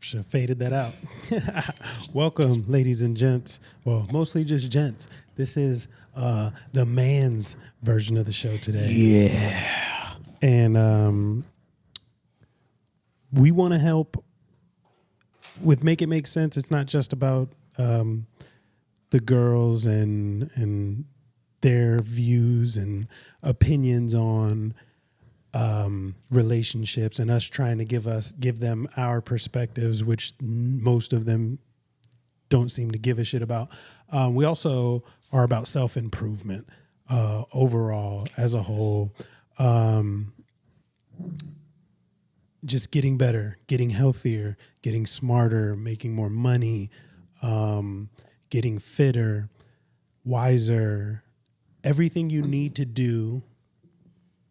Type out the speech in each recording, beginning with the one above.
should have faded that out. Welcome, ladies and gents. Well, mostly just gents. This is the man's version of the show today. Yeah. And we want to help with Make It Make Sense. It's not just about the girls and their views and opinions on relationships and us trying to give them our perspectives, which most of them don't seem to give a shit about. We also are about self-improvement overall as a whole. Just getting better, getting healthier, getting smarter, making more money, getting fitter, wiser, everything you need to do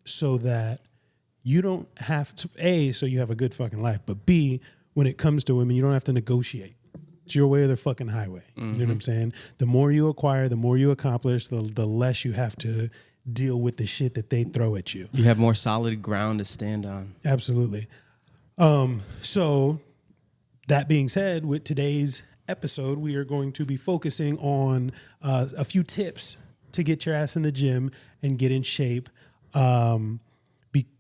so that you don't have to, A, so you have a good fucking life, but B, when it comes to women, you don't have to negotiate. It's your way or the fucking highway. Mm-hmm. You know what I'm saying? The more you acquire, the more you accomplish, the less you have to deal with the shit that they throw at you. You have more solid ground to stand on. Absolutely. So that being said, with today's episode, we are going to be focusing on a few tips to get your ass in the gym and get in shape.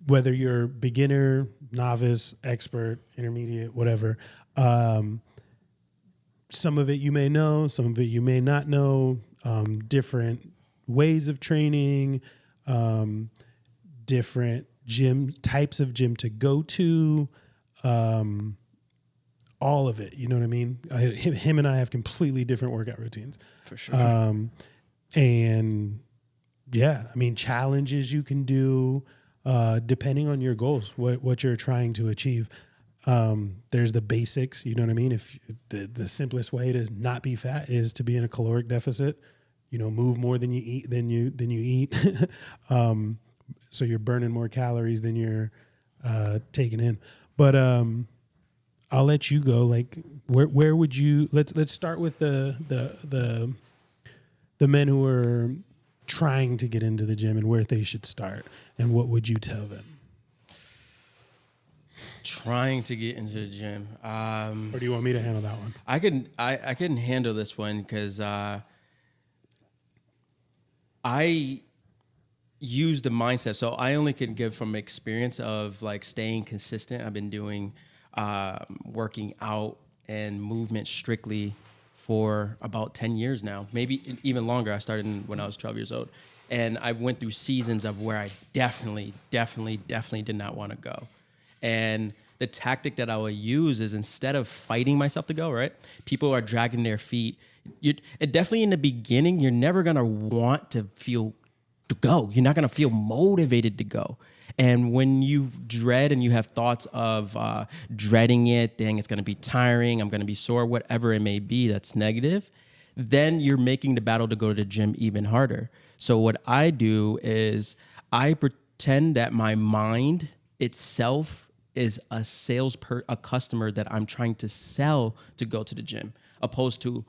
Whether you're beginner, novice, expert, intermediate, whatever. Some of it you may know, some of it you may not know, different ways of training, different types of gym to go to, all of it. You know what I mean? Him and I have completely different workout routines. For sure. And yeah, I mean, challenges you can do, depending on your goals, what you're trying to achieve. There's the basics, you know what I mean? If the simplest way to not be fat is to be in a caloric deficit, move more than you eat, than you eat. So you're burning more calories than you're, taking in. But, I'll let you go. Like, where would you, let's start with the men who are trying to get into the gym and where they should start, and what would you tell them? Trying to get into the gym. Or do you want me to handle that one? I can handle this one because I use the mindset. So I only can give from experience of like staying consistent. I've been doing working out and movement strictly for about 10 years now, maybe even longer. I started when I was 12 years old. And I went through seasons of where I definitely did not want to go. And the tactic that I will use is, instead of fighting myself to go, right? People are dragging their feet. And definitely in the beginning, you're never going to want to feel to go. You're not going to feel motivated to go. And when you dread and you have thoughts of dreading it, dang, it's going to be tiring, I'm going to be sore, whatever it may be that's negative, then you're making the battle to go to the gym even harder. So what I do is I pretend that my mind itself is a customer that I'm trying to sell to go to the gym, opposed to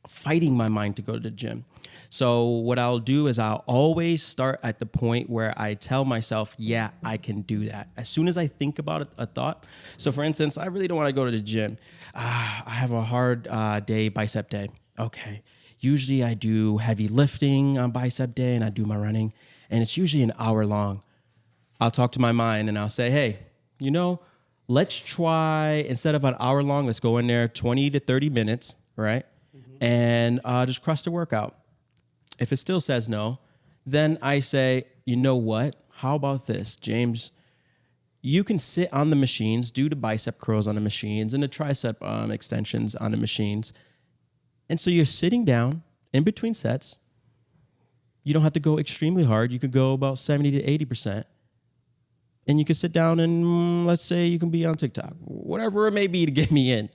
fighting my mind to go to the gym. So what I'll do is I'll always start at the point where I tell myself, yeah, I can do that. As soon as I think about a thought. So for instance, I really don't want to go to the gym. I have a hard day, bicep day. Okay. Usually I do heavy lifting on bicep day and I do my running, and it's usually an hour long. I'll talk to my mind and I'll say, hey, let's try, instead of an hour long, let's go in there 20 to 30 minutes, right? Mm-hmm. And just crush the workout. If it still says no, then I say, you know what? How about this, James? You can sit on the machines, do the bicep curls on the machines and the tricep extensions on the machines. And so you're sitting down in between sets. You don't have to go extremely hard. You could go about 70 to 80%. And you can sit down and let's say you can be on TikTok, whatever it may be to get me in.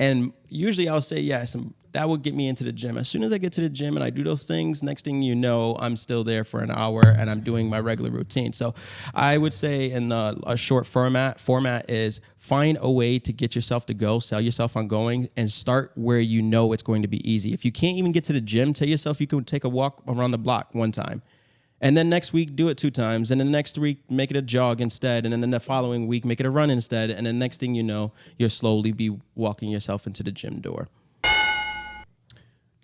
And usually I'll say yes, and that would get me into the gym. As soon as I get to the gym and I do those things, next thing you know, I'm still there for an hour and I'm doing my regular routine. So I would say in a short format is find a way to get yourself to go, sell yourself on going, and start where you know it's going to be easy. If you can't even get to the gym, tell yourself you can take a walk around the block one time. And then next week, do it 2 times. And then next week, make it a jog instead. And then the following week, make it a run instead. And then next thing you know, you'll slowly be walking yourself into the gym door.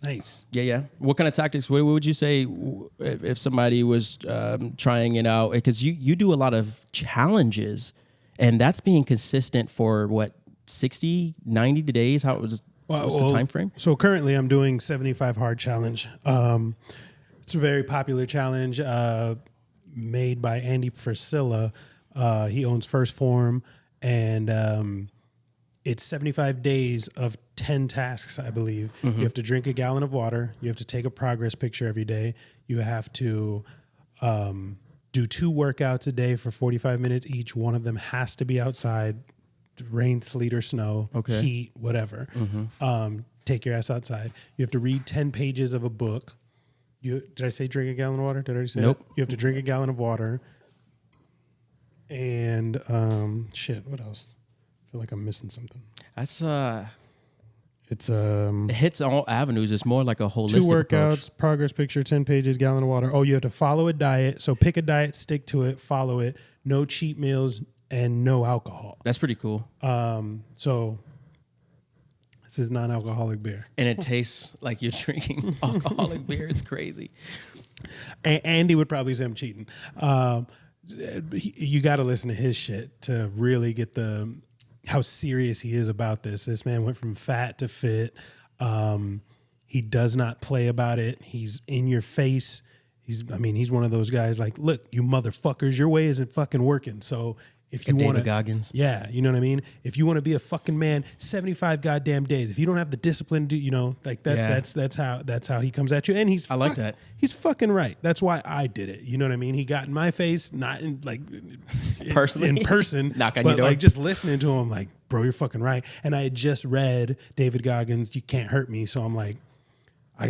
Nice. Yeah. What kind of tactics? What would you say if somebody was trying it out? Because you do a lot of challenges, and that's being consistent for what, 60, 90 days? What's the time frame? So currently I'm doing 75 hard challenge. It's a very popular challenge made by Andy Frisella. He owns First Form, and it's 75 days of 10 tasks, I believe. Mm-hmm. You have to drink a gallon of water. You have to take a progress picture every day. You have to do 2 workouts a day for 45 minutes each. One of them has to be outside, rain, sleet, or snow, heat, whatever. Mm-hmm. Take your ass outside. You have to read 10 pages of a book. Did I say drink a gallon of water? Did I already say Nope. that? You have to drink a gallon of water. And what else? I feel like I'm missing something. That's It's it hits all avenues. It's more like a holistic 2 workouts, approach. progress picture, 10 pages, gallon of water. Oh, you have to follow a diet. So pick a diet, stick to it, follow it. No cheat meals and no alcohol. That's pretty cool. So this is non-alcoholic beer. And it tastes like you're drinking alcoholic beer. It's crazy. Andy would probably say I'm cheating. You got to listen to his shit to really get how serious he is about this. This man went from fat to fit. He does not play about it. He's in your face. He's one of those guys like, look, you motherfuckers, your way isn't fucking working. So if you want David Goggins. Yeah, you know what I mean? If you want to be a fucking man, 75 goddamn days. If you don't have the discipline to, that's how he comes at you. And I like that. He's fucking right. That's why I did it. You know what I mean? He got in my face, not in personally in person, knock on but your door. like just listening to him, like, bro, you're fucking right. And I had just read David Goggins' "You Can't Hurt Me," so I'm like, I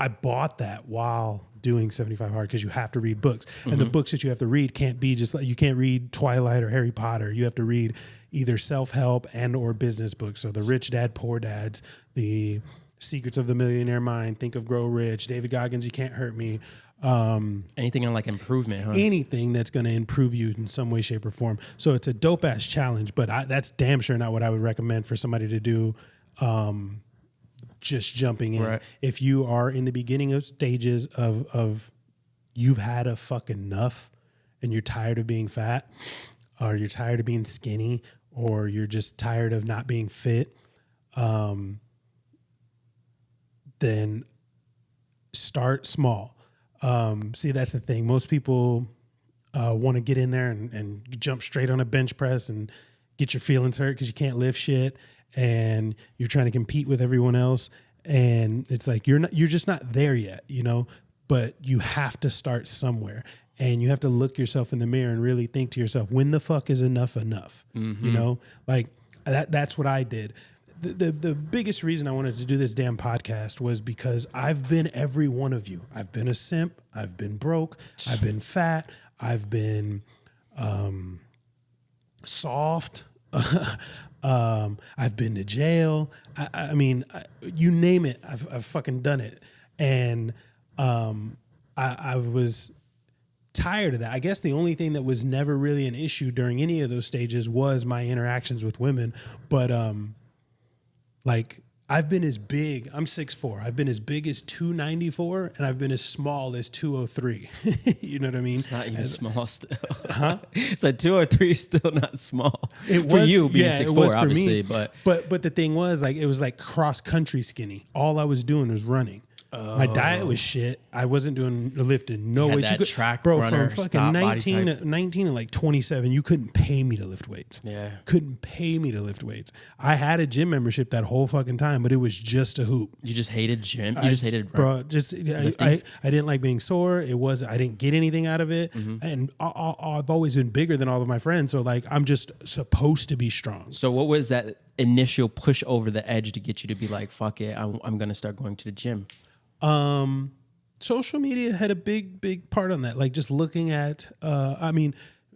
bought that while doing 75 Hard because you have to read books. Mm-hmm. And the books that you have to read can't be just like, you can't read Twilight or Harry Potter. You have to read either self-help and or business books. So the Rich Dad, Poor Dads, the Secrets of the Millionaire Mind, Think of Grow Rich, David Goggins' "You Can't Hurt Me." Anything on like improvement, huh? Anything that's going to improve you in some way, shape, or form. So it's a dope-ass challenge, but that's damn sure not what I would recommend for somebody to do just jumping in. Right. If you are in the beginning of stages of you've had a fuck enough and you're tired of being fat, or you're tired of being skinny, or you're just tired of not being fit, then start small. See, that's the thing. Most people want to get in there and jump straight on a bench press and get your feelings hurt because you can't lift shit and you're trying to compete with everyone else. And it's like, you're just not there yet, but you have to start somewhere, and you have to look yourself in the mirror and really think to yourself, when the fuck is enough? Mm-hmm. Like that's what I did. The biggest reason I wanted to do this damn podcast was because I've been every one of you. I've been a simp. I've been broke. I've been fat. I've been soft. I've been to jail. I mean, you name it. I've fucking done it. And I was tired of that. I guess the only thing that was never really an issue during any of those stages was my interactions with women. But like, I've been as big, I'm 6'4". I've been as big as 294, and I've been as small as 203. You know what I mean? It's not even small still. Huh? It's like 203 is still not small. It for was, you being yeah, 6'4", it was for obviously. Me. But the thing was, like, it was like cross-country skinny. All I was doing was running. My diet was shit. I wasn't doing lifting. No weights. That track bro, runner, from fucking 19 to like 27, you couldn't pay me to lift weights. Yeah. Couldn't pay me to lift weights. I had a gym membership that whole fucking time, but it was just a hoop. You just hated gym? You just hated bro. I didn't like being sore. I didn't get anything out of it. Mm-hmm. And I've always been bigger than all of my friends. So like, I'm just supposed to be strong. So what was that initial push over the edge to get you to be like, fuck it, I'm going to start going to the gym? Social media had a big part on that. Like, just looking at,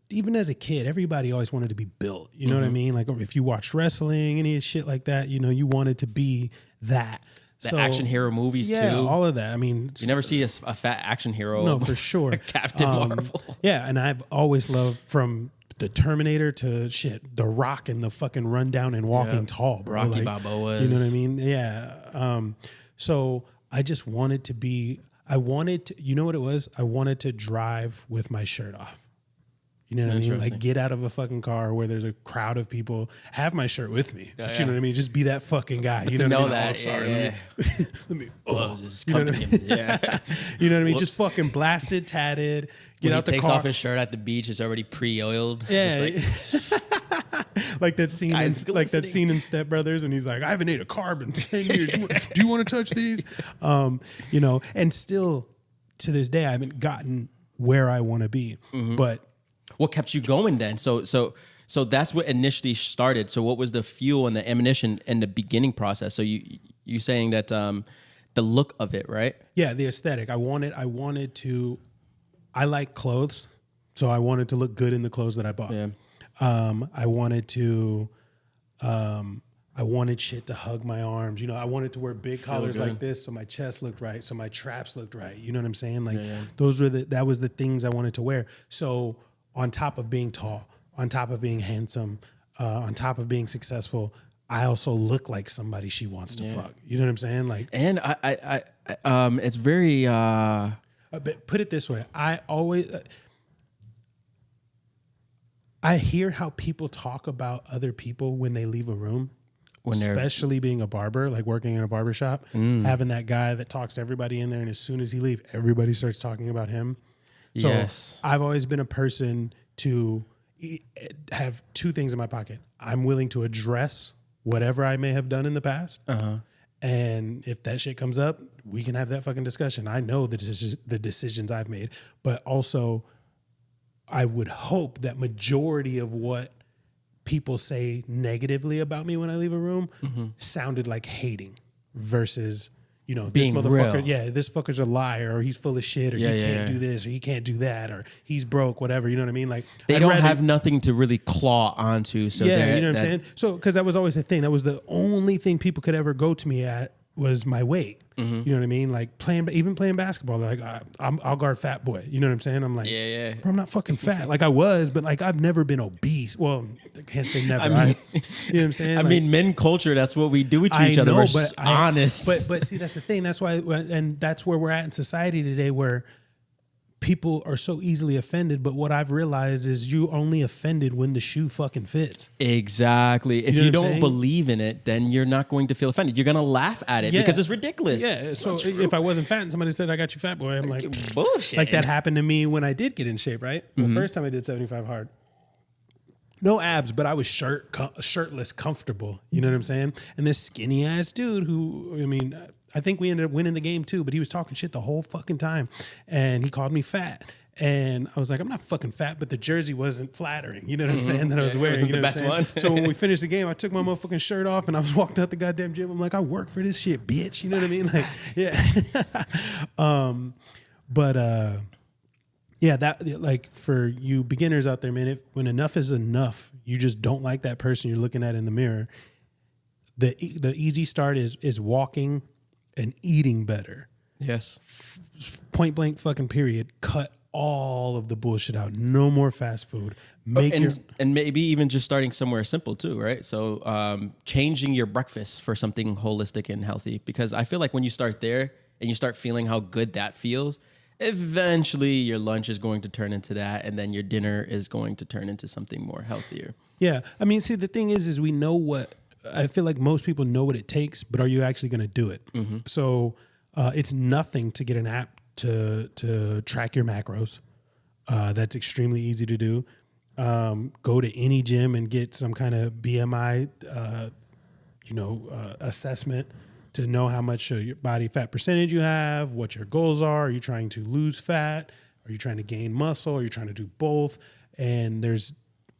even as a kid, everybody always wanted to be built. You know what I mean? Like, if you watched wrestling, any shit like that, you wanted to be that. The action hero movies yeah, too. all of that. I mean, You never see a fat action hero. no, for sure. Captain Marvel. Yeah, and I've always loved from the Terminator to shit, The Rock and the fucking Rundown and Walking Tall, bro. Rocky Like, Balboas. you know what I mean? Yeah. So I just wanted to be. I wanted to. You know what it was? I wanted to drive with my shirt off. You know what I mean? Like get out of a fucking car where there's a crowd of people, have my shirt with me. But you know what I mean? Just be that fucking guy. You know what I mean? That, Oh, sorry. yeah. Let me Just you know what I mean? yeah. You know what I mean? Just fucking blasted, tatted. Get When out he the takes car. off his shirt at the beach, it's already pre-oiled. Yeah. It's just Like that scene, Guy's like that glistening. scene in Step Brothers, when he's like, "I haven't ate a carb in 10 years. Do you want to touch these?" You know, and still to this day, I haven't gotten where I want to be. But what kept you going then? So that's what initially started. So what was the fuel and the ammunition in the beginning process? So you saying that the look of it, right? yeah, the aesthetic. I wanted to. I like clothes, so I wanted to look good in the clothes that I bought. Yeah. I wanted to. I wanted shit to hug my arms. You know, I wanted to wear big collars good. like this so my chest looked right, so my traps looked right. You know what I'm saying? Like that was the things I wanted to wear. So on top of being tall, on top of being handsome, on top of being successful, I also look like somebody she wants to fuck. You know what I'm saying? Like, And it's very but put it this way, I always. I hear how people talk about other people when they leave a room, especially being a barber, like working in a barber shop, having that guy that talks to everybody in there. And as soon as he leaves, everybody starts talking about him. So yes. I've always been a person to have two things in my pocket. I'm willing to address whatever I may have done in the past. And if that shit comes up, we can have that fucking discussion. I know the decisions I've made, but also I would hope that majority of what people say negatively about me when I leave a room sounded like hating versus, you know, Being this motherfucker, real. this fucker's a liar, or he's full of shit, or he can't do this, or he can't do that, or he's broke, whatever. You know what I mean? Like they I'd don't rather- have nothing to really claw onto. So yeah, you know what I'm saying? So, because that was always the thing. That was the only thing people could ever go to me at was my weight. You know what I mean? Like even playing basketball, like I'll guard fat boy. You know what I'm saying? I'm like, bro, I'm not fucking fat. Like I was, but like I've never been obese. Well, I can't say never. You know what I'm saying? I Like, mean, men culture, that's what we do to each I other. know, We're but honest. But see, that's the thing. That's why, and that's where we're at in society today, where people are so easily offended. But what I've realized is you only offended when the shoe fucking fits. Exactly. If know you what I'm don't saying? believe in it, then you're not going to feel offended. You're going to laugh at it Yeah. because it's ridiculous. Yeah. It's So not true. if I wasn't fat and somebody said I got you fat boy, I'm like, bullshit. like that happened to me when I did get in shape, right? The first time I did 75 hard. No abs, but I was shirtless, comfortable. You know what I'm saying? And this skinny ass dude who, I mean, I think we ended up winning the game too, but he was talking shit the whole fucking time. And he called me fat. And I was like, I'm not fucking fat, but the jersey wasn't flattering. You know what I'm saying? That I was wearing. wasn't you know the what I'm best saying? one. So when we finished the game, I took my motherfucking shirt off and I was walking out the goddamn gym. I'm like, I work for this shit, bitch. You know what I mean? Like, yeah. Yeah, that like for you beginners out there, man, when enough is enough, you just don't like that person you're looking at in the mirror. The easy start is walking and eating better. Yes. Point blank fucking period. Cut all of the bullshit out. No more fast food. And maybe even just starting somewhere simple too, right? So changing your breakfast for something holistic and healthy, because I feel like when you start there and you start feeling how good that feels, eventually your lunch is going to turn into that, and then your dinner is going to turn into something more healthier. Yeah. I mean, see, the thing is we know what, I feel like most people know what it takes, but are you actually going to do it? So it's nothing to get an app to track your macros. That's extremely easy to do. Go to any gym and get some kind of BMI, assessment to know how much your body fat percentage you have, what your goals are. Are you trying to lose fat? Are you trying to gain muscle? Are you trying to do both? And there's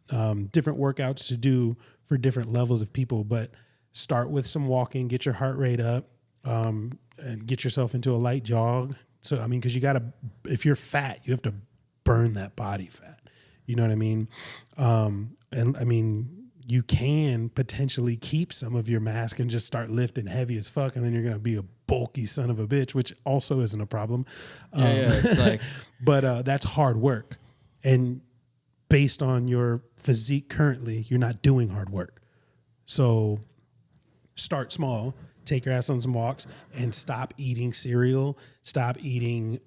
different workouts to do for different levels of people, but start with some walking, get your heart rate up, and get yourself into a light jog. So, I mean, because if you're fat, you have to burn that body fat. You know what I mean? And I mean, you can potentially keep some of your mass and just start lifting heavy as fuck, and then you're going to be a bulky son of a bitch, which also isn't a problem. It's like, but that's hard work. And based on your physique currently, you're not doing hard work. So start small, take your ass on some walks, and stop eating cereal. Stop eating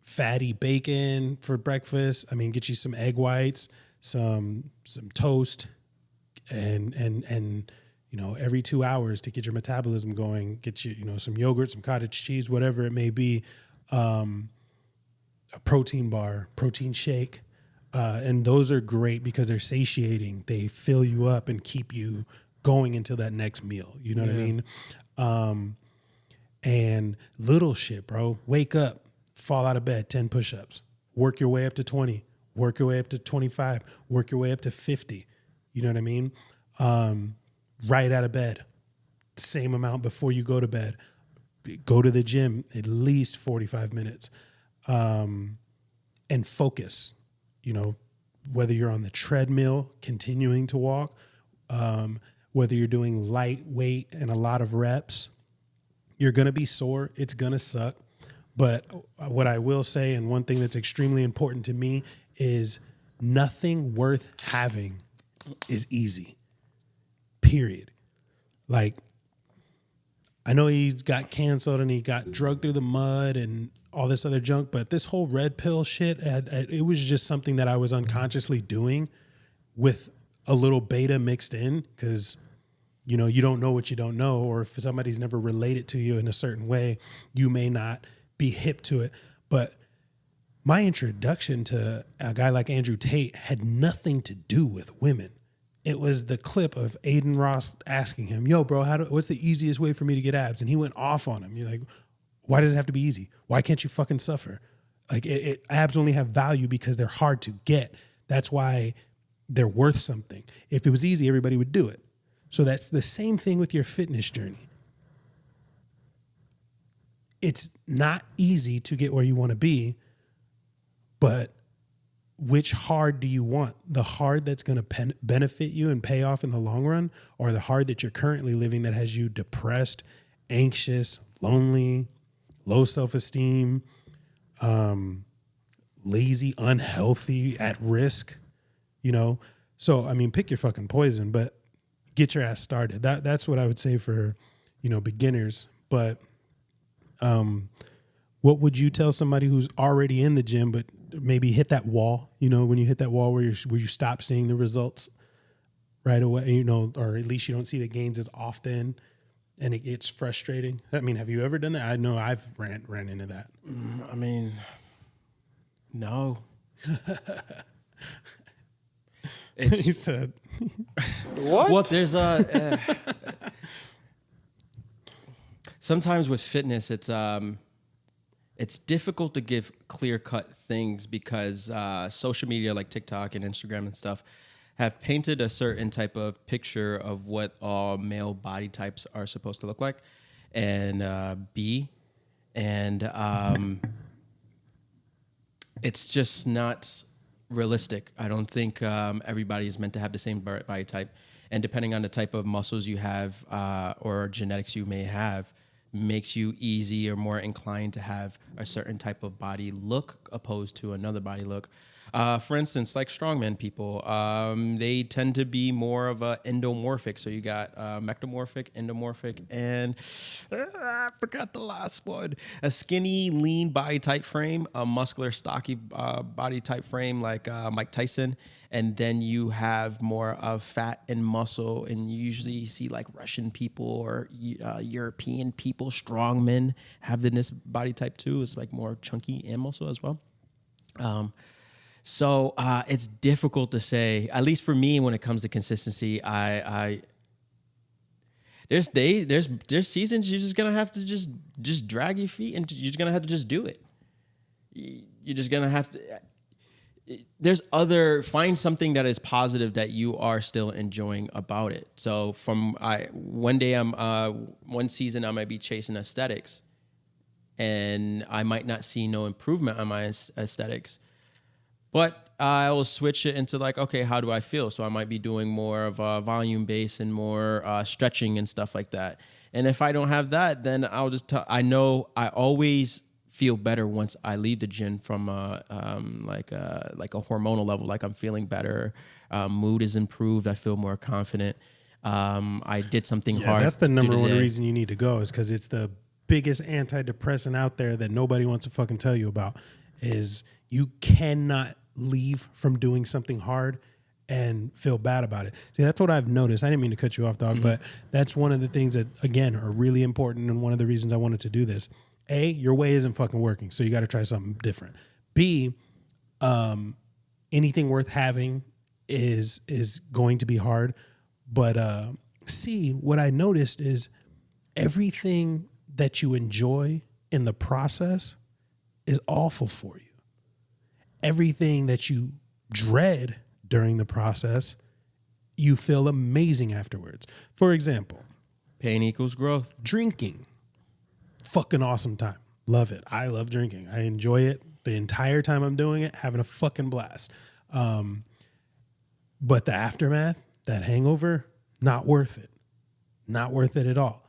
fatty bacon for breakfast. I mean, get you some egg whites, some toast, and you know, every 2 hours to get your metabolism going, get you, you know, some yogurt, some cottage cheese, whatever it may be, a protein bar, protein shake. And those are great because they're satiating. They fill you up and keep you going until that next meal. You know what I mean? And little shit, bro. Wake up, fall out of bed, 10 push-ups, work your way up to 20, work your way up to 25, work your way up to 50. You know what I mean? Right out of bed, same amount before you go to bed. Go to the gym at least 45 minutes, and focus. You know, whether you're on the treadmill, continuing to walk, whether you're doing lightweight and a lot of reps, you're going to be sore. It's going to suck. But what I will say, and one thing that's extremely important to me, is nothing worth having is easy, period. Like, I know he's got canceled and he got drugged through the mud and all this other junk, but this whole red pill shit, it was just something that I was unconsciously doing with a little beta mixed in, because, you know, you don't know what you don't know, or if somebody's never related to you in a certain way, you may not be hip to it. But my introduction to a guy like Andrew Tate had nothing to do with women. It was the clip of Aiden Ross asking him, yo, bro, what's the easiest way for me to get abs? And he went off on him. You're like, why does it have to be easy? Why can't you fucking suffer? Like, abs only have value because they're hard to get. That's why they're worth something. If it was easy, everybody would do it. So that's the same thing with your fitness journey. It's not easy to get where you want to be, but which hard do you want? The hard that's going to benefit you and pay off in the long run, or the hard that you're currently living that has you depressed, anxious, lonely, low self-esteem, lazy, unhealthy, at risk, you know? So, I mean, pick your fucking poison, but get your ass started. That's what I would say for, you know, beginners. But what would you tell somebody who's already in the gym, but maybe hit that wall, you know, when you hit that wall where you stop seeing the results right away, you know, or at least you don't see the gains as often, and it's frustrating? I mean, have you ever done that? I know I've ran into that. I mean, no. He said, What? Well, there's sometimes with fitness, it's difficult to give clear-cut things because social media like TikTok and Instagram and stuff have painted a certain type of picture of what all male body types are supposed to look like and be. And it's just not realistic. I don't think everybody is meant to have the same body type. And depending on the type of muscles you have or genetics you may have, makes you easy or more inclined to have a certain type of body look opposed to another body look. For instance, like strongman people, they tend to be more of a endomorphic. So you got mectomorphic, endomorphic, and I forgot the last one. A skinny, lean body type frame, a muscular, stocky body type frame like Mike Tyson. And then you have more of fat and muscle, and you usually see like Russian people or European people, strongmen, have this body type too. It's like more chunky and muscle as well. So it's difficult to say, at least for me, when it comes to consistency. There's seasons you're just gonna have to just drag your feet, and you're just gonna have to just do it. You're just gonna have to. Find something that is positive that you are still enjoying about it. So one season I might be chasing aesthetics, and I might not see no improvement on my aesthetics. But I will switch it into like, okay, how do I feel? So I might be doing more of a volume base and more stretching and stuff like that. And if I don't have that, then I'll just I know I always feel better once I leave the gym from like a hormonal level. Like I'm feeling better, mood is improved. I feel more confident. I did something hard. That's the number one reason you need to go, is because it's the biggest antidepressant out there that nobody wants to fucking tell you about. Is you cannot leave from doing something hard and feel bad about it. See, that's what I've noticed. I didn't mean to cut you off, dog, but that's one of the things that, again, are really important, and one of the reasons I wanted to do this. A, your way isn't fucking working, so you got to try something different. B, anything worth having is going to be hard. But C, what I noticed is everything that you enjoy in the process is awful for you. Everything that you dread during the process, you feel amazing afterwards. For example, pain equals growth. Drinking. Fucking awesome time. Love it. I love drinking. I enjoy it the entire time I'm doing it, having a fucking blast. But the aftermath, that hangover, not worth it. Not worth it at all.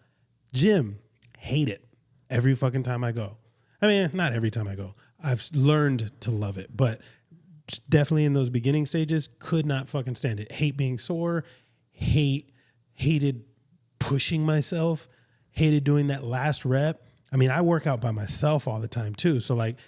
Gym, hate it every fucking time I go. I mean, not every time I go. I've learned to love it, but definitely in those beginning stages, could not fucking stand it. Hate being sore, hated pushing myself, hated doing that last rep. I mean, I work out by myself all the time too. So like,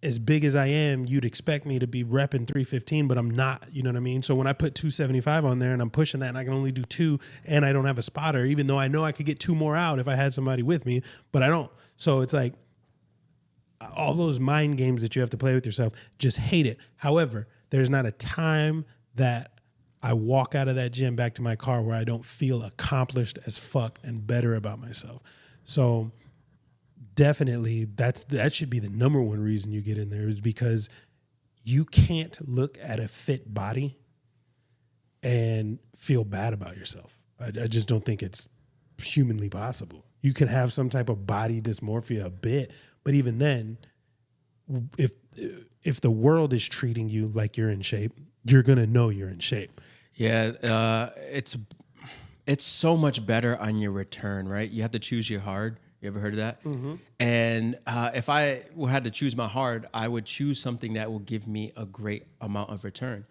as big as I am, you'd expect me to be repping 315, but I'm not, you know what I mean? So when I put 275 on there and I'm pushing that and I can only do 2 and I don't have a spotter, even though I know I could get 2 more out if I had somebody with me, but I don't. So it's like, all those mind games that you have to play with yourself, just hate it. However, there's not a time that I walk out of that gym back to my car where I don't feel accomplished as fuck and better about myself. So definitely that should be the number one reason you get in there, is because you can't look at a fit body and feel bad about yourself. I just don't think it's humanly possible. You can have some type of body dysmorphia a bit, but even then, if the world is treating you like you're in shape, you're gonna know you're in shape. Yeah, it's so much better on your return, right? You have to choose your hard. You ever heard of that? Mm-hmm. And if I had to choose my hard, I would choose something that will give me a great amount of return.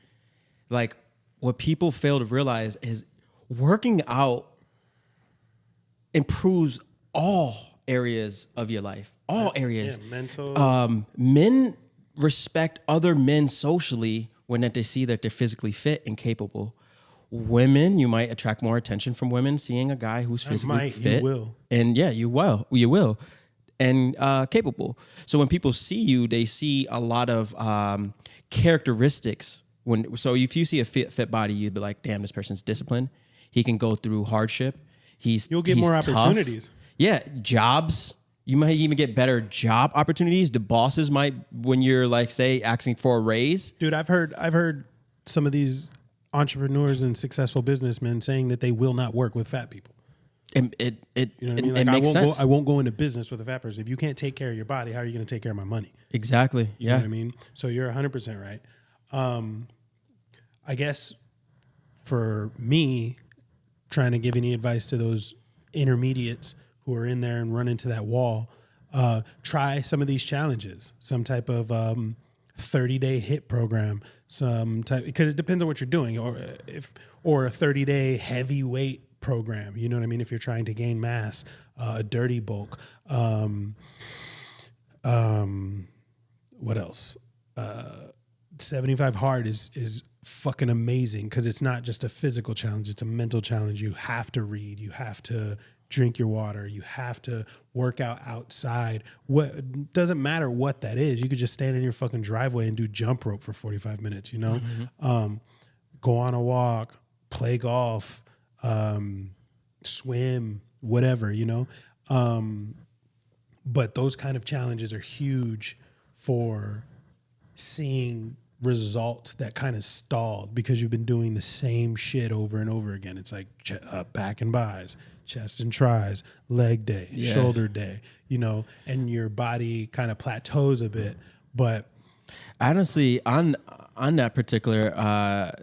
Like, what people fail to realize is working out improves all areas of your life. All areas. Yeah, mental. Men respect other men socially when they see that they're physically fit and capable. Women, you might attract more attention from women seeing a guy who's physically fit. You will. And yeah, you will. And capable. So when people see you, they see a lot of characteristics. So if you see a fit body, you'd be like, damn, this person's disciplined. He can go through hardship. You'll get more opportunities. Tough. Yeah, jobs. You might even get better job opportunities. The bosses might, when you're like, say, asking for a raise. Dude, I've heard some of these entrepreneurs and successful businessmen saying that they will not work with fat people. And you know what I mean? Like, makes sense. I won't go into business with a fat person. If you can't take care of your body, how are you going to take care of my money? Exactly. You know what I mean? So you're 100% right. I guess for me, trying to give any advice to those intermediates who are in there and run into that wall, try some of these challenges, some type of 30-day HIIT program, because it depends on what you're doing, or a 30-day heavyweight program. You know what I mean? If you're trying to gain mass, a dirty bulk. What else? 75 hard is fucking amazing, because it's not just a physical challenge, it's a mental challenge. You have to read, you have to drink your water, you have to work out outside. What doesn't matter what that is. You could just stand in your fucking driveway and do jump rope for 45 minutes, you know? Mm-hmm. Go on a walk, play golf, swim, whatever, you know? But those kind of challenges are huge for seeing results that kind of stalled because you've been doing the same shit over and over again. It's like back and buys, chest and tries, leg day, shoulder day, you know, and your body kind of plateaus a bit. But Honestly, on that particular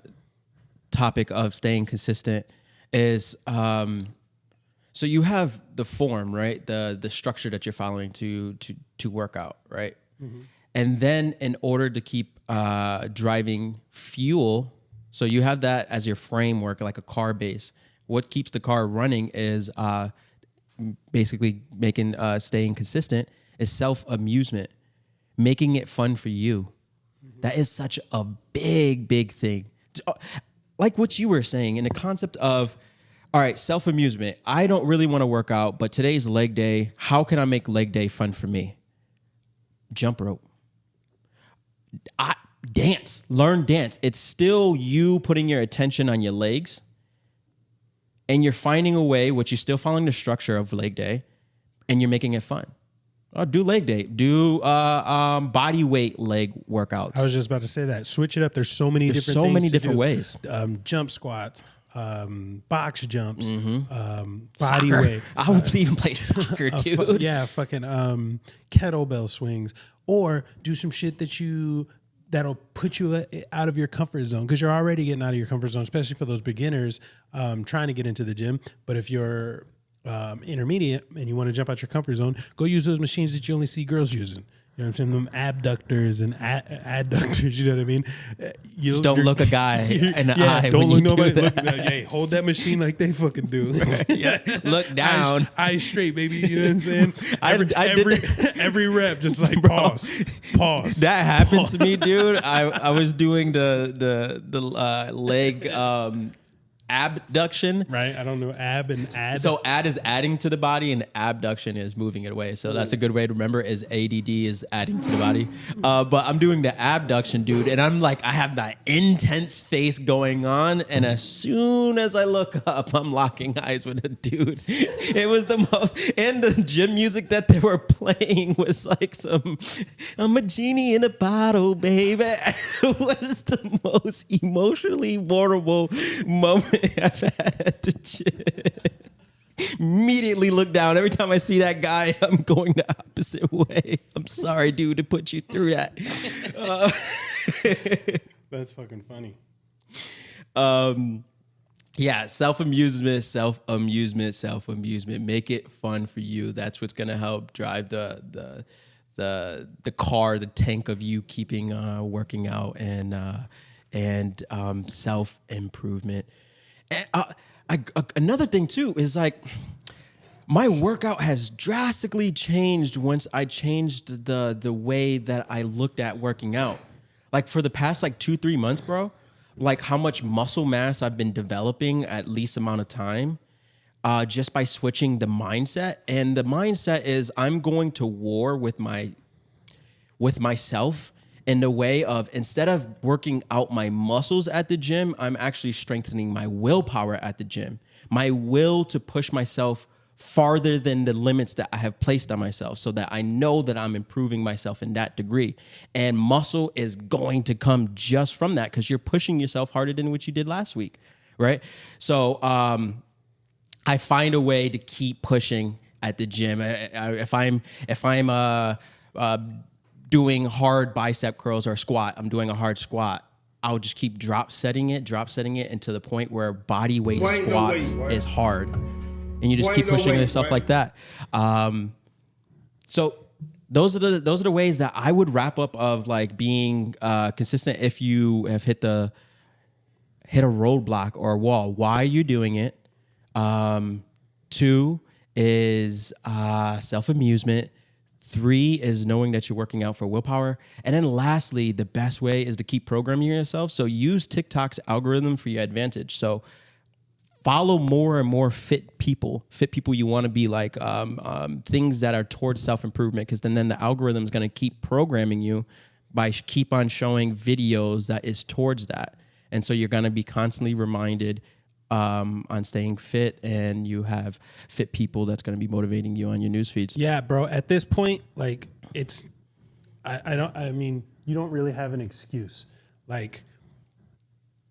topic of staying consistent is so you have the form, right? The structure that you're following to work out, right? Mm-hmm. And then in order to keep driving fuel, so you have that as your framework, like a car base. What keeps the car running is basically making staying consistent is self-amusement, making it fun for you. Mm-hmm. That is such a big thing. Like what you were saying in the concept of, all right, self-amusement. I don't really want to work out, but today's leg day. How can I make leg day fun for me? Jump rope. Dance. Learn dance. It's still you putting your attention on your legs, and you're finding a way, which you're still following the structure of leg day, and you're making it fun. Do leg day. Do body weight leg workouts. I was just about to say that. Switch it up. There's so many different ways. Jump squats, box jumps, body weight. I would even play soccer, dude. Fucking kettlebell swings, or do some shit that'll put you out of your comfort zone, because you're already getting out of your comfort zone, especially for those beginners trying to get into the gym. But if you're intermediate and you want to jump out your comfort zone, go use those machines that you only see girls using. You know what I'm saying? Them abductors and adductors, you know what I mean? Just don't look a guy in the eye. Don't look nobody. Hey, hold that machine like they fucking do. Look down. Eyes straight, baby. You know what I'm saying? Every rep, just like pause. That happened to me, dude. I was doing the leg abduction. Right. I don't know. Ab and ad. So ad is adding to the body and abduction is moving it away. So that's a good way to remember is ADD is adding to the body. But I'm doing the abduction, dude. And I'm like, I have that intense face going on. And as soon as I look up, I'm locking eyes with a dude. It was the most, and the gym music that they were playing was like I'm a genie in a bottle, baby. It was the most emotionally vulnerable moment I've had at the gym. Immediately look down. Every time I see that guy, I'm going the opposite way. I'm sorry, dude, to put you through that. That's fucking funny. Yeah, self-amusement. Make it fun for you. That's what's gonna help drive the car, the tank of you keeping working out and self-improvement. And, another thing too is like my workout has drastically changed once I changed the way that I looked at working out. Like for the past like 2-3 months, bro, like how much muscle mass I've been developing at least amount of time just by switching the mindset. And the mindset is I'm going to war with myself in the way of, instead of working out my muscles at the gym, I'm actually strengthening my willpower at the gym. My will to push myself farther than the limits that I have placed on myself, so that I know that I'm improving myself in that degree. And muscle is going to come just from that, because you're pushing yourself harder than what you did last week, right? So I find a way to keep pushing at the gym. If I'm doing hard bicep curls or squat, I'm doing a hard squat, I'll just keep drop setting it until the point where body weight squats is hard. And you just keep pushing yourself like that. So those are the ways that I would wrap up of like being consistent if you have hit a roadblock or a wall. Why are you doing it? 2 is self-amusement. 3 is knowing that you're working out for willpower. And then lastly, the best way is to keep programming yourself. So use TikTok's algorithm for your advantage. So follow more and more fit people you want to be like, things that are towards self-improvement, because then the algorithm is going to keep programming you by keep on showing videos that is towards that. And so you're going to be constantly reminded on staying fit, and you have fit people that's going to be motivating you on your news feeds. Yeah, bro. At this point, like I mean, you don't really have an excuse. Like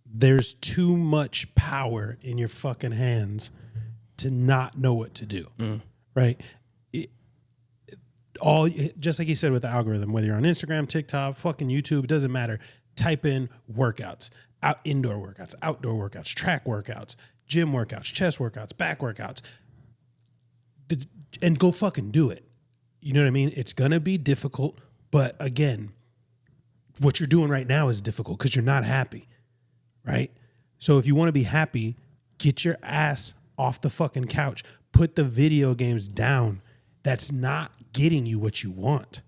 there's too much power in your fucking hands to not know what to do. Right? just like you said with the algorithm, whether you're on Instagram, TikTok, fucking YouTube, it doesn't matter. Type in workouts, indoor workouts, outdoor workouts, track workouts, gym workouts, chest workouts, back workouts, and go fucking do it. You know what I mean? It's going to be difficult, but again, what you're doing right now is difficult because you're not happy, right? So if you want to be happy, get your ass off the fucking couch. Put the video games down. That's not getting you what you want.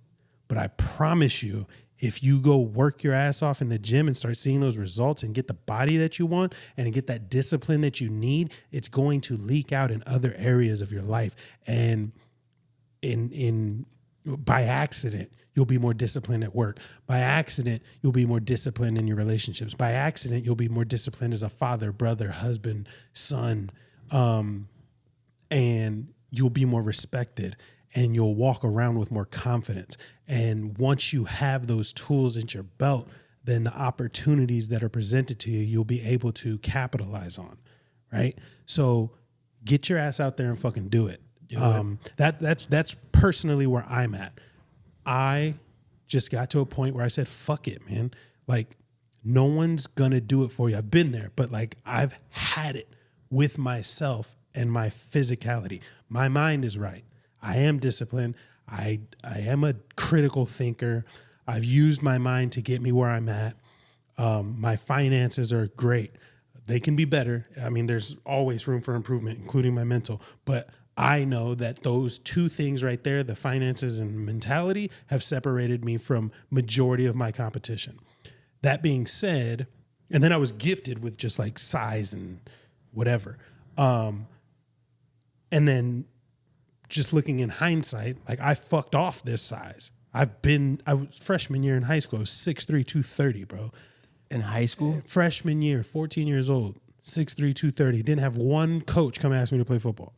But I promise you, if you go work your ass off in the gym and start seeing those results and get the body that you want and get that discipline that you need, it's going to leak out in other areas of your life. And by accident, you'll be more disciplined at work. By accident, you'll be more disciplined in your relationships. By accident, you'll be more disciplined as a father, brother, husband, son, and you'll be more respected, and you'll walk around with more confidence. And once you have those tools in your belt, then the opportunities that are presented to you, you'll be able to capitalize on, right? So get your ass out there and fucking do it. That's personally where I'm at. I just got to a point where I said, fuck it, man. Like, no one's gonna do it for you. I've been there, but like, I've had it with myself and my physicality. My mind is right. I am disciplined. I am a critical thinker. I've used my mind to get me where I'm at. My finances are great. They can be better. I mean, there's always room for improvement, including my mental. But I know that those two things right there, the finances and mentality, have separated me from majority of my competition. That being said, and then I was gifted with just like size and whatever. And then just looking in hindsight, like I fucked off this size. I was freshman year in high school, 6'3", 230, bro. In high school? Freshman year, 14 years old, 6'3", 230. Didn't have one coach come ask me to play football.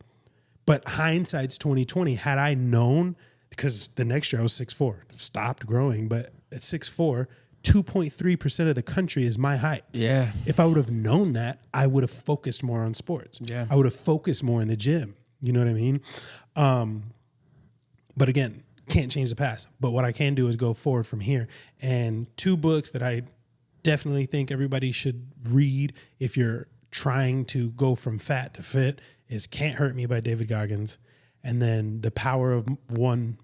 But hindsight's 2020. Had I known, because the next year I was 6'4", stopped growing, but at 6'4", 2.3% of the country is my height. Yeah. If I would have known that, I would have focused more on sports. Yeah. I would have focused more in the gym. You know what I mean? But again, can't change the past. But what I can do is go forward from here. And two books that I definitely think everybody should read if you're trying to go from fat to fit is Can't Hurt Me by David Goggins. And then The Power of One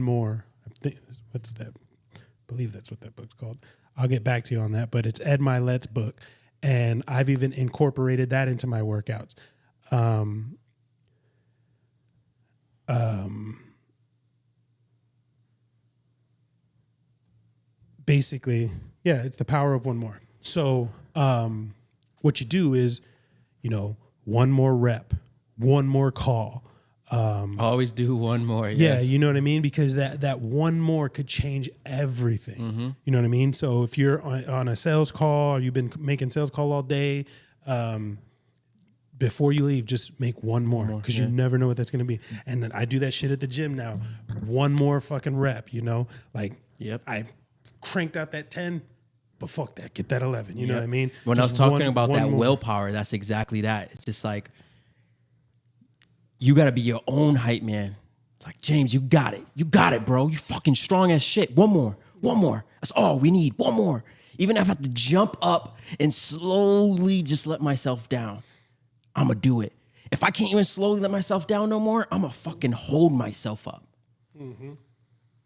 More. I think, what's that? I believe that's what that book's called. I'll get back to you on that. But it's Ed Milet's book. And I've even incorporated that into my workouts. Basically, yeah, it's The Power of One More. So what you do is, one more rep, one more call. Always do one more. Yes. Yeah, you know what I mean? Because that one more could change everything. Mm-hmm. You know what I mean? So if you're on a sales call, or you've been making sales call all day, before you leave, just make one more because you never know what that's going to be. And then I do that shit at the gym now. One more fucking rep, like I cranked out that 10, but fuck that, get that 11. You know what I mean? When just I was talking about that willpower, that's exactly that. It's just like, you got to be your own hype man. It's like, James, you got it. You got it, bro. You fucking strong as shit. One more. That's all we need. One more. Even if I have to jump up and slowly just let myself down, I'm going to do it. If I can't even slowly let myself down no more, I'm going to fucking hold myself up. Mm-hmm.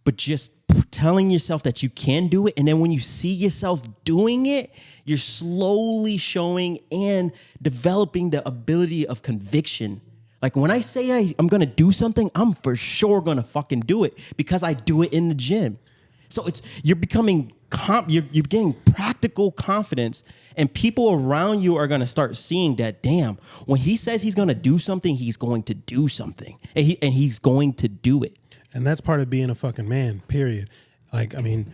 But just telling yourself that you can do it, and then when you see yourself doing it, you're slowly showing and developing the ability of conviction. Like when I say I'm going to do something, I'm for sure going to fucking do it because I do it in the gym. So you're becoming you're getting practical confidence, and people around you are going to start seeing that, damn, when he says he's going to do something, he's going to do something, and he's going to do it. And that's part of being a fucking man, period. Like, I mean,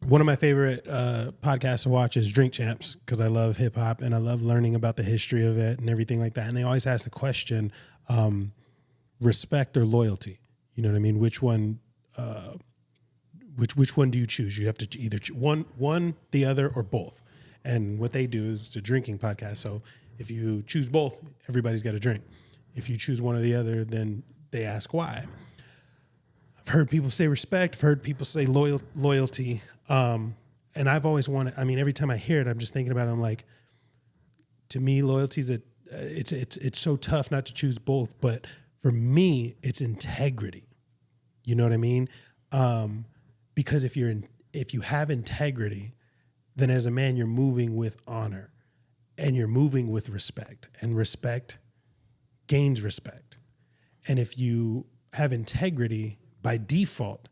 one of my favorite podcasts to watch is Drink Champs because I love hip hop and I love learning about the history of it and everything like that. And they always ask the question, respect or loyalty? You know what I mean? Which one? Which one do you choose? You have to either one, the other, or both. And what they do is it's a drinking podcast. So if you choose both, everybody's got to drink. If you choose one or the other, then they ask why. I've heard people say respect. I've heard people say loyalty. And I've always wanted, I mean, every time I hear it, I'm just thinking about it. I'm like, to me, loyalty is it's so tough not to choose both. But for me, it's integrity. You know what I mean? Because if you have integrity, then as a man, you're moving with honor and you're moving with respect, and respect gains respect. And if you have integrity, by default,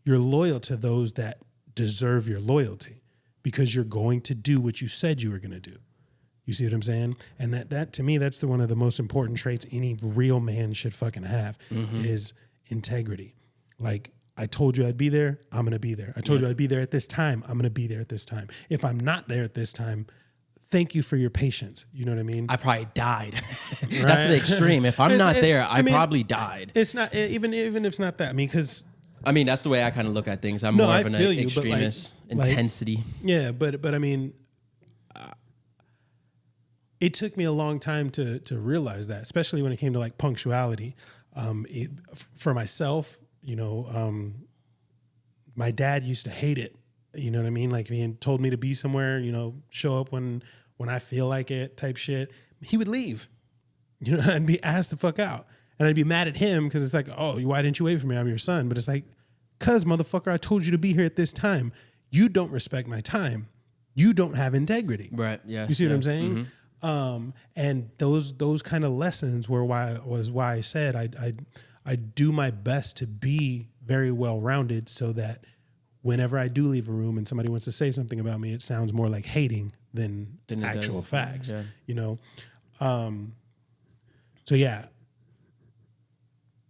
you're loyal to those that deserve your loyalty because you're going to do what you said you were going to do. You see what I'm saying? And that to me, that's one of the most important traits any real man should fucking have is integrity. Like, I told you I'd be there, I'm going to be there. I told you I'd be there at this time, I'm going to be there at this time. If I'm not there at this time, thank you for your patience. You know what I mean? I probably died. That's the extreme. If I'm not there, I probably died. It's not, even if it's not that. I mean, because... I mean, that's the way I kind of look at things. I'm more of an extremist. Like, intensity. Yeah, but I mean, it took me a long time to realize that, especially when it came to like punctuality. For myself, you know, my dad used to hate it. You know what I mean? Like, he told me to be somewhere, you know, show up when I feel like it type shit. He would leave, you know, and be asked the fuck out. And I'd be mad at him because it's like, oh, why didn't you wait for me? I'm your son. But it's like, cuz, motherfucker, I told you to be here at this time. You don't respect my time. You don't have integrity. Right. Yeah. You see what I'm saying? And those kind of lessons were why I said I do my best to be very well rounded so that whenever I do leave a room and somebody wants to say something about me, it sounds more like hating than actual facts. Yeah. You know? So yeah.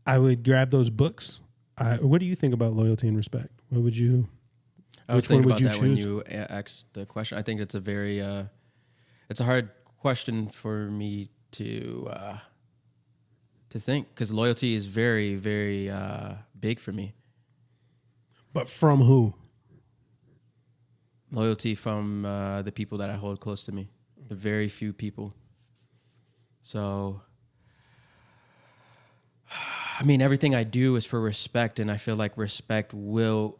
I would grab those books. What do you think about loyalty and respect? What would you? I was thinking about that when you asked the question. I think it's a very, it's a hard question for me to think, because loyalty is very, very big for me. But from who? Loyalty from the people that I hold close to me, the very few people. So, I mean, everything I do is for respect, and I feel like respect will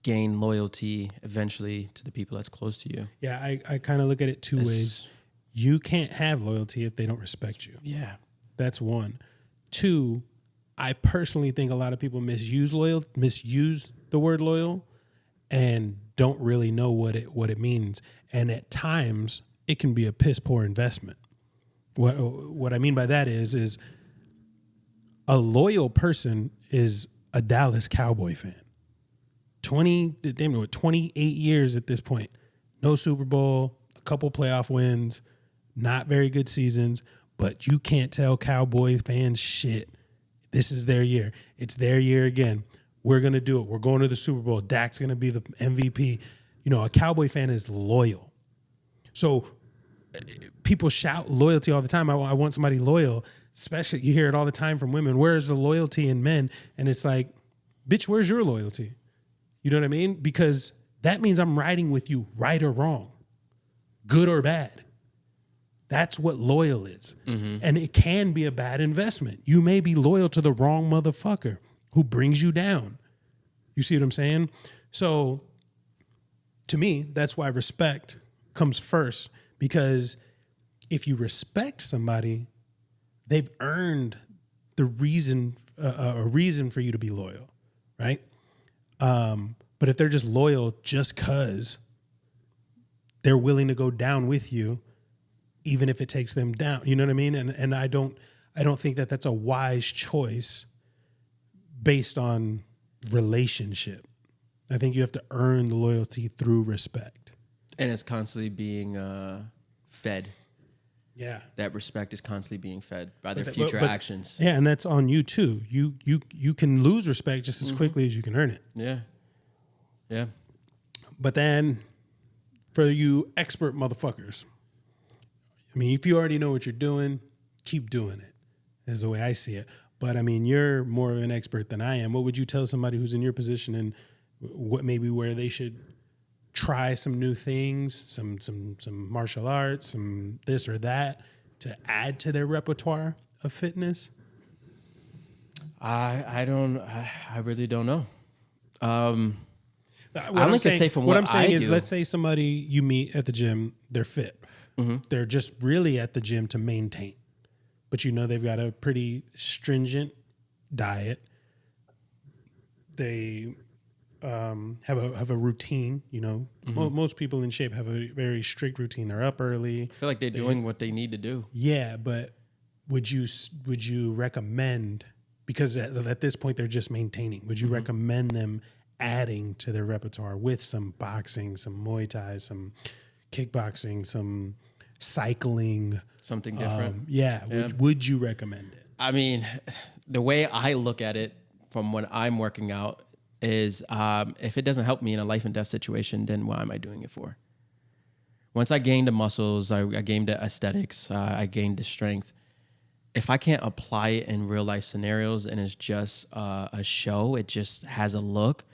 gain loyalty eventually to the people that's close to you. Yeah, I kind of look at it two ways. You can't have loyalty if they don't respect you. Yeah. That's one. Two, I personally think a lot of people misuse the word loyal and don't really know what it means. And at times, it can be a piss poor investment. What I mean by that is a loyal person is a Dallas Cowboy fan. 28 years at this point. No Super Bowl, a couple playoff wins, not very good seasons, but you can't tell Cowboy fans shit. This is their year. It's their year again. We're going to do it. We're going to the Super Bowl. Dak's going to be the MVP. You know, a Cowboy fan is loyal. So people shout loyalty all the time. I want somebody loyal. Especially, you hear it all the time from women. Where's the loyalty in men? And it's like, bitch, where's your loyalty? You know what I mean? Because that means I'm riding with you, right or wrong, good or bad. That's what loyal is. Mm-hmm. And it can be a bad investment. You may be loyal to the wrong motherfucker who brings you down. You see what I'm saying? So to me, that's why respect comes first, because if you respect somebody, they've earned the reason, a reason for you to be loyal, right? But if they're just loyal just because they're willing to go down with you, even if it takes them down, you know what I mean? And I don't think that that's a wise choice based on relationship. I think you have to earn the loyalty through respect. And it's constantly being fed. Yeah. That respect is constantly being fed by their future actions. Yeah, and that's on you too. You can lose respect just as quickly as you can earn it. Yeah. Yeah. But then for you expert motherfuckers, I mean, if you already know what you're doing, keep doing it, is the way I see it. But I mean, you're more of an expert than I am. What would you tell somebody who's in your position, and what maybe where they should try some new things, some martial arts, some this or that to add to their repertoire of fitness? I really don't know. What I only can say from what what I'm saying I is, do. let's say somebody you meet at the gym, they're fit. They're just really at the gym to maintain, but you know they've got a pretty stringent diet. They have a routine. You know, most people in shape have a very strict routine. They're up early. I feel like they're doing what they need to do. Yeah, but would you recommend, because at this point they're just maintaining? Would you recommend them adding to their repertoire with some boxing, some Muay Thai, some kickboxing, some cycling, Something different. Yeah. Would you recommend it? I mean, the way I look at it from when I'm working out is if it doesn't help me in a life and death situation, then why am I doing it for? Once I gained the muscles, I gained the aesthetics, I gained the strength. If I can't apply it in real life scenarios and it's just a show, it just has a look,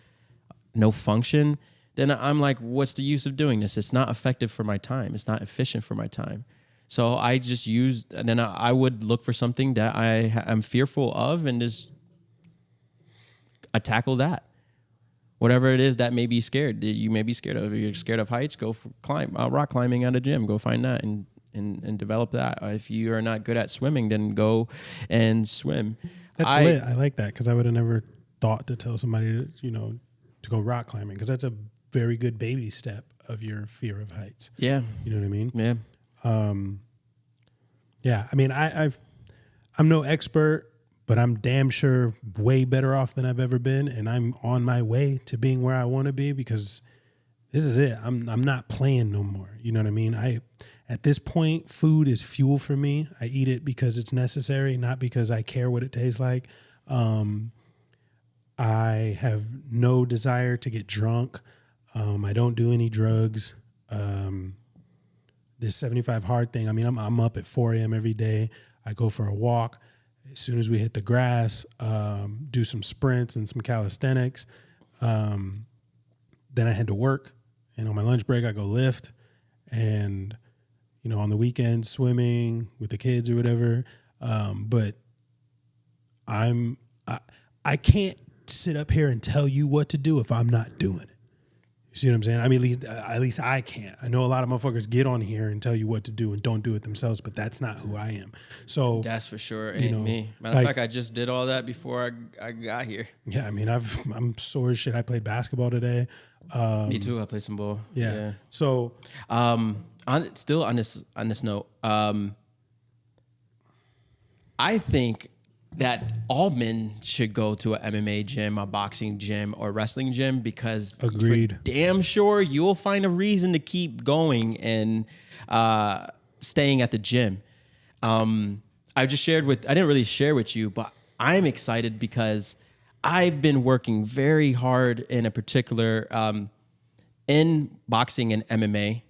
no function, then I'm like, what's the use of doing this? It's not effective for my time. It's not efficient for my time. So I just used, and then I would look for something that I am fearful of and just tackle that. Whatever it is that may be scared, you may be scared of. If you're scared of heights, go for rock climbing at a gym. Go find that and develop that. If you are not good at swimming, then go and swim. That's lit. I like that, because I would have never thought to tell somebody to go rock climbing, because that's a very good baby step of your fear of heights. Yeah. You know what I mean? Yeah. Yeah. I mean, I'm no expert, but I'm damn sure way better off than I've ever been, and I'm on my way to being where I want to be, because this is it. I'm not playing no more. You know what I mean? At this point, food is fuel for me. I eat it because it's necessary, not because I care what it tastes like. I have no desire to get drunk. I don't do any drugs. This 75 hard thing, I mean, I'm up at 4 a.m. every day. I go for a walk. As soon as we hit the grass, do some sprints and some calisthenics. Then I head to work, and on my lunch break, I go lift. And, on the weekends, swimming with the kids or whatever. But I can't sit up here and tell you what to do if I'm not doing it. You see what I'm saying? I mean, at least I can't. I know a lot of motherfuckers get on here and tell you what to do and don't do it themselves, but that's not who I am. So that's for sure. Ain't me. Matter of fact, I just did all that before I got here. Yeah, I mean, I'm sore as shit. I played basketball today. Me too. I played some ball. Yeah. So, on this note, I think that all men should go to an MMA gym, a boxing gym, or wrestling gym, because agreed. Damn sure you'll find a reason to keep going and staying at the gym. I didn't really share with you, but I'm excited because I've been working very hard in a particular in boxing and MMA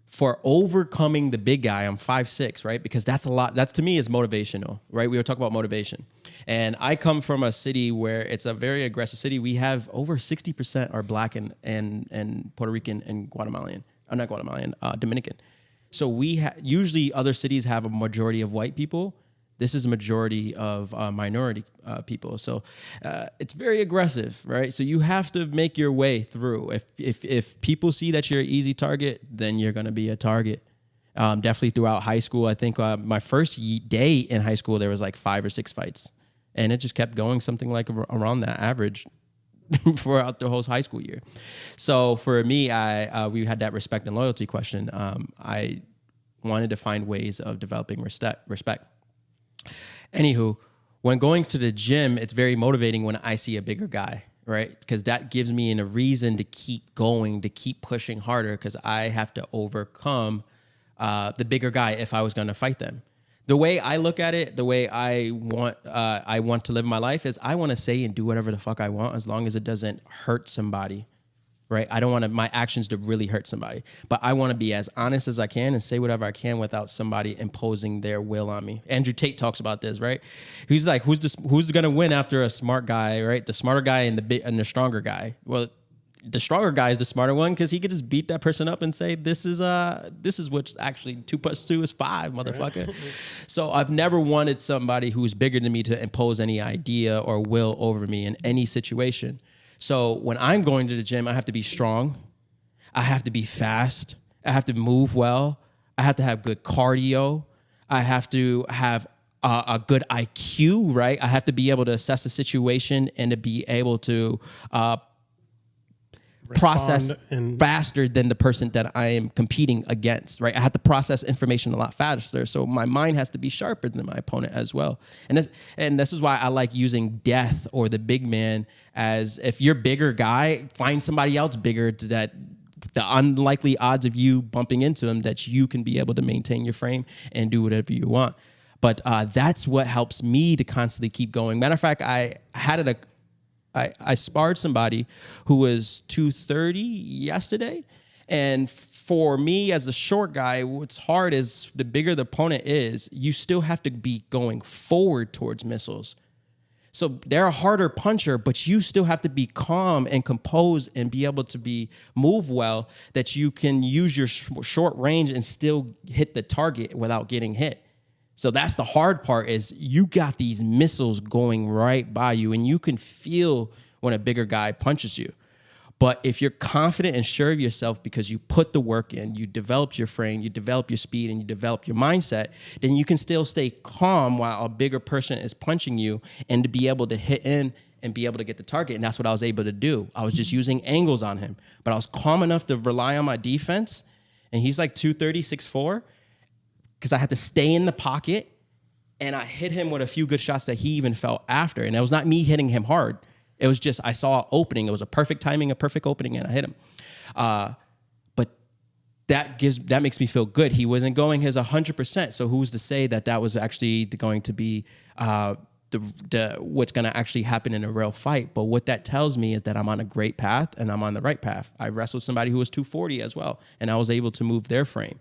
for overcoming the big guy. I'm 5'6", right? Because that's a lot. That's, to me, is motivational, right? We were talking about motivation. And I come from a city where it's a very aggressive city. We have over 60% are Black and Puerto Rican and Guatemalan. Not Guatemalan, Dominican. So usually other cities have a majority of white people. This is a majority of minority people. So it's very aggressive, right? So you have to make your way through. If people see that you're an easy target, then you're going to be a target. Definitely throughout high school. I think my first day in high school, there was like 5 or 6 fights. And it just kept going, something like around that average throughout the whole high school year. So for me, we had that respect and loyalty question. I wanted to find ways of developing respect. Anywho, when going to the gym, it's very motivating when I see a bigger guy, right? Because that gives me a reason to keep going, to keep pushing harder, because I have to overcome the bigger guy if I was going to fight them. The way I look at it, the way I want to live my life is I want to say and do whatever the fuck I want as long as it doesn't hurt somebody, right? I don't want my actions to really hurt somebody, but I want to be as honest as I can and say whatever I can without somebody imposing their will on me. Andrew Tate talks about this, right? He's like, who's going to win after a smart guy, right? The smarter guy and the stronger guy. Well, the stronger guy is the smarter one because he could just beat that person up and say, this is what's actually 2 + 2 is 5, motherfucker. So I've never wanted somebody who's bigger than me to impose any idea or will over me in any situation. So when I'm going to the gym, I have to be strong. I have to be fast. I have to move well. I have to have good cardio. I have to have a good IQ, right? I have to be able to assess the situation and to be able to process faster than the person that I am competing against, right? I have to process information a lot faster. So my mind has to be sharper than my opponent as well. And this is why I like using death or the big man as, if you're bigger guy, find somebody else bigger to that the unlikely odds of you bumping into them that you can be able to maintain your frame and do whatever you want. But that's what helps me to constantly keep going. Matter of fact, I sparred somebody who was 230 yesterday. And for me as a short guy, what's hard is the bigger the opponent is, you still have to be going forward towards missiles. So they're a harder puncher, but you still have to be calm and composed and be able to move well, that you can use your short range and still hit the target without getting hit. So that's the hard part, is you got these missiles going right by you and you can feel when a bigger guy punches you. But if you're confident and sure of yourself because you put the work in, you developed your frame, you develop your speed, and you develop your mindset, then you can still stay calm while a bigger person is punching you and to be able to hit in and be able to get the target. And that's what I was able to do. I was just using angles on him, but I was calm enough to rely on my defense. And he's like 230, 6'4", because I had to stay in the pocket, and I hit him with a few good shots that he even felt after. And it was not me hitting him hard. It was just, I saw an opening. It was a perfect timing, a perfect opening, and I hit him. But that makes me feel good. He wasn't going his 100%. So who's to say that was actually going to be what's going to actually happen in a real fight? But what that tells me is that I'm on a great path and I'm on the right path. I wrestled somebody who was 240 as well, and I was able to move their frame.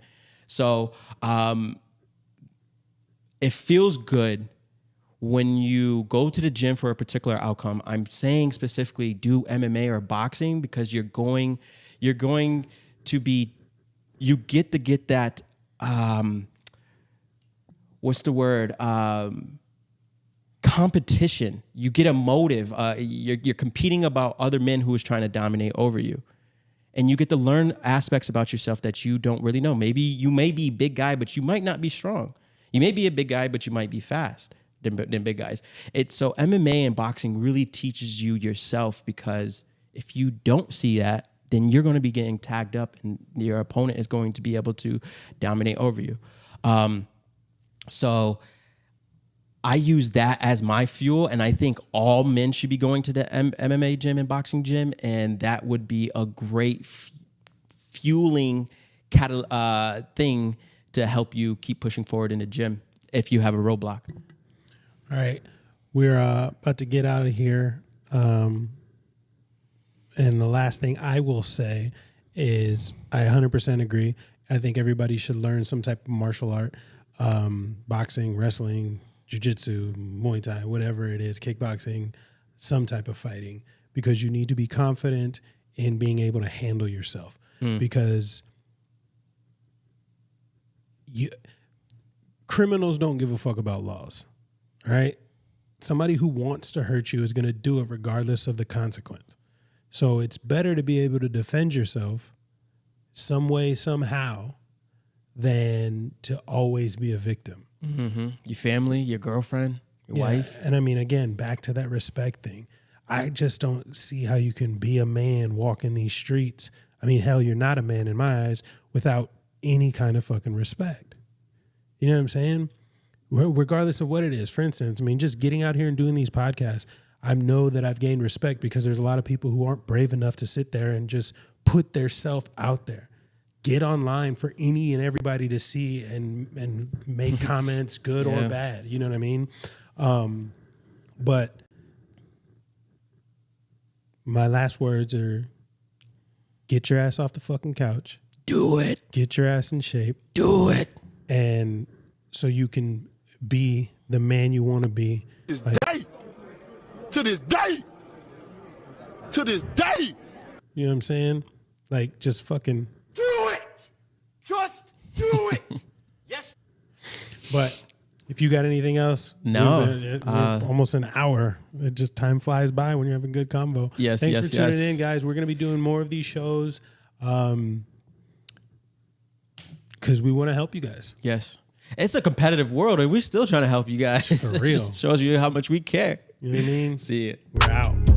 So it feels good when you go to the gym for a particular outcome. I'm saying specifically do MMA or boxing because you get to get that, competition. You get a motive. You're competing about other men who is trying to dominate over you. And you get to learn aspects about yourself that you don't really know. Maybe you may be a big guy, but you might not be strong. You may be a big guy, but you might be fast than big guys. So MMA and boxing really teaches you yourself, because if you don't see that, then you're going to be getting tagged up and your opponent is going to be able to dominate over you. So I use that as my fuel, and I think all men should be going to the MMA gym and boxing gym, and that would be a great fueling thing to help you keep pushing forward in the gym if you have a roadblock. All right. We're about to get out of here. And the last thing I will say is I 100% agree. I think everybody should learn some type of martial art, boxing, wrestling, jiu-jitsu, Muay Thai, whatever it is, kickboxing, some type of fighting, because you need to be confident in being able to handle yourself. Because criminals don't give a fuck about laws. All right. Somebody who wants to hurt you is going to do it regardless of the consequence. So it's better to be able to defend yourself some way, somehow, than to always be a victim. Mm-hmm. Your family, your girlfriend, your wife. And I mean, again, back to that respect thing. I just don't see how you can be a man walking these streets. I mean, hell, you're not a man in my eyes without any kind of fucking respect. You know what I'm saying? Regardless of what it is. For instance, I mean, just getting out here and doing these podcasts, I know that I've gained respect because there's a lot of people who aren't brave enough to sit there and just put their self out there. Get online for any and everybody to see and make comments, good or bad. You know what I mean? But my last words are, get your ass off the fucking couch. Do it. Get your ass in shape. Do it. And so you can be the man you want to be. To this day. You know what I'm saying? Like, just fucking Do it! Just do it! Yes. But if you got anything else, No. we're almost an hour. It just time flies by when you're having good convo. Yes, Thanks yes, for tuning yes. in, guys. We're gonna be doing more of these shows, because we want to help you guys. Yes. It's a competitive world, and we're still trying to help you guys. For It real. just shows you how much we care. You know what I mean? See it. We're out.